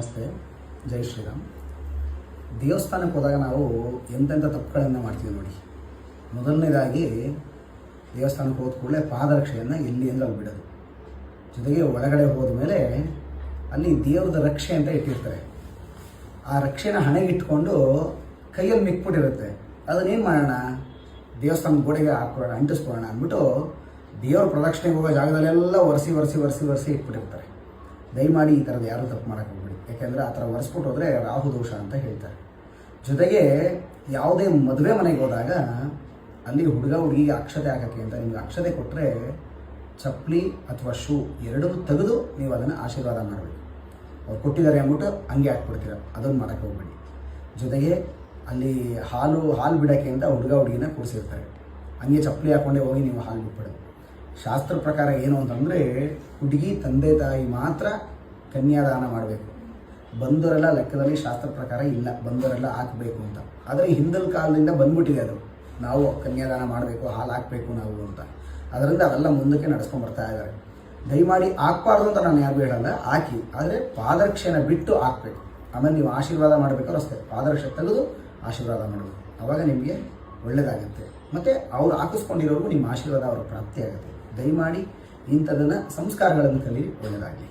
ನಮಸ್ತೆ, ಜೈ ಶ್ರೀರಾಮ್. ದೇವಸ್ಥಾನಕ್ಕೆ ಹೋದಾಗ ನಾವು ಎಂತೆಂಥ ತಪ್ಪುಗಳನ್ನು ಮಾಡ್ತೀವಿ ನೋಡಿ. ಮೊದಲನೇದಾಗಿ ದೇವಸ್ಥಾನಕ್ಕೆ ಹೋದ ಕೂಡಲೇ ಪಾದರಕ್ಷೆಯನ್ನು ಎಲ್ಲಿ ಅಂದರೆ ಅಲ್ಲಿ ಬಿಡೋದು. ಜೊತೆಗೆ ಒಳಗಡೆ ಹೋದ ಮೇಲೆ ಅಲ್ಲಿ ದೇವ್ರದ ರಕ್ಷೆ ಅಂತ ಇಟ್ಟಿರ್ತಾರೆ. ಆ ರಕ್ಷೆನ ಹಣೆಗಿಟ್ಕೊಂಡು ಕೈಯಲ್ಲಿ ಮಿಕ್ಬಿಟ್ಟಿರುತ್ತೆ. ಅದನ್ನೇನು ಮಾಡೋಣ, ದೇವಸ್ಥಾನದ ಗೋಡೆಗೆ ಹಾಕ್ಕೊಳ್ಳೋಣ, ಅಂಟಿಸ್ಕೊಳ್ಳೋಣ ಅಂದ್ಬಿಟ್ಟು ದೇವ್ರ ಪ್ರದಕ್ಷಿಣೆಗೆ ಹೋಗೋ ಜಾಗದಲ್ಲೆಲ್ಲ ಒರೆಸಿ ಇಟ್ಬಿಟ್ಟಿರ್ತಾರೆ. ದಯಮಾಡಿ ಈ ಥರದ್ದು ಯಾರೂ ತಪ್ಪು ಮಾಡೋಕ್ಕೆ ಹೋಗ್ಬಿಡಿ. ಯಾಕೆಂದರೆ ಆ ಥರ ಒರೆಸ್ಬಿಟ್ಟು ಹೋದರೆ ರಾಹು ದೋಷ ಅಂತ ಹೇಳ್ತಾರೆ. ಜೊತೆಗೆ ಯಾವುದೇ ಮದುವೆ ಮನೆಗೆ ಹೋದಾಗ ಅಲ್ಲಿ ಹುಡುಗ ಹುಡುಗಿಗೆ ಅಕ್ಷತೆ ಹಾಕೋಕ್ಕೆ ಅಂತ ನಿಮ್ಗೆ ಅಕ್ಷತೆ ಕೊಟ್ಟರೆ ಚಪ್ಪಲಿ ಅಥವಾ ಶೂ ಎರಡನ್ನೂ ತೆಗೆದು ನೀವು ಅದನ್ನು ಆಶೀರ್ವಾದ ಮಾಡಬೇಕು. ಅವ್ರು ಕೊಟ್ಟಿದ್ದಾರೆ ಅಂದ್ಬಿಟ್ಟು ಹಂಗೆ ಹಾಕ್ಬಿಡ್ತೀರ, ಅದನ್ನು ಮಾಡೋಕ್ಕೆ ಹೋಗ್ಬೇಡಿ. ಜೊತೆಗೆ ಅಲ್ಲಿ ಹಾಲು ಬಿಡೋಕ್ಕೆ ಅಂತ ಹುಡುಗ ಹುಡುಗಿನ ಕೂರಿಸಿರ್ತಾರೆ. ಹಂಗೆ ಚಪ್ಪಲಿ ಹಾಕ್ಕೊಂಡೇ ಹೋಗಿ ನೀವು ಹಾಲು ಬಿಟ್ಬಿಡೋದು. ಶಾಸ್ತ್ರ ಪ್ರಕಾರ ಏನು ಅಂತಂದರೆ ಹುಡುಗಿ ತಂದೆ ತಾಯಿ ಮಾತ್ರ ಕನ್ಯಾದಾನ ಮಾಡಬೇಕು. ಬಂದವರೆಲ್ಲ ಲೆಕ್ಕದಲ್ಲಿ ಶಾಸ್ತ್ರ ಪ್ರಕಾರ ಇಲ್ಲ, ಬಂದವರೆಲ್ಲ ಹಾಕಬೇಕು ಅಂತ. ಆದರೆ ಹಿಂದಿನ ಕಾಲದಿಂದ ಬಂದ್ಬಿಟ್ಟಿದೆ ಅದು, ನಾವು ಕನ್ಯಾದಾನ ಮಾಡಬೇಕು, ಹಾಲು ಹಾಕಬೇಕು ನಾವು ಅಂತ. ಅದರಿಂದ ಅವೆಲ್ಲ ಮುಂದಕ್ಕೆ ನಡೆಸ್ಕೊಂಡು ಬರ್ತಾ ಇದ್ದಾರೆ. ದಯಮಾಡಿ ಹಾಕ್ಬಾರ್ದು ಅಂತ ನಾನು ಯಾರಿಗೂ ಹೇಳಲ್ಲ, ಹಾಕಿ. ಆದರೆ ಪಾದರಕ್ಷೆನ ಬಿಟ್ಟು ಹಾಕಬೇಕು. ಆಮೇಲೆ ನೀವು ಆಶೀರ್ವಾದ ಮಾಡಬೇಕಾದ್ರೂ ಅಷ್ಟೇ, ಪಾದರಕ್ಷೆ ತೆಗೆದು ಆಶೀರ್ವಾದ ಮಾಡಬೇಕು. ಆವಾಗ ನಿಮಗೆ ಒಳ್ಳೆಯದಾಗುತ್ತೆ. ಮತ್ತು ಅವ್ರು ಹಾಕಿಸ್ಕೊಂಡಿರೋರು ನಿಮ್ಮ ಆಶೀರ್ವಾದ ಅವರ ಪ್ರಾಪ್ತಿ ಆಗುತ್ತೆ. ದಯಮಾಡಿ ಇಂಥದನ್ನು ಸಂಸ್ಕಾರಗಳನ್ನು ಕಲಿ, ಒಳ್ಳೆಯದಾಗಲಿ.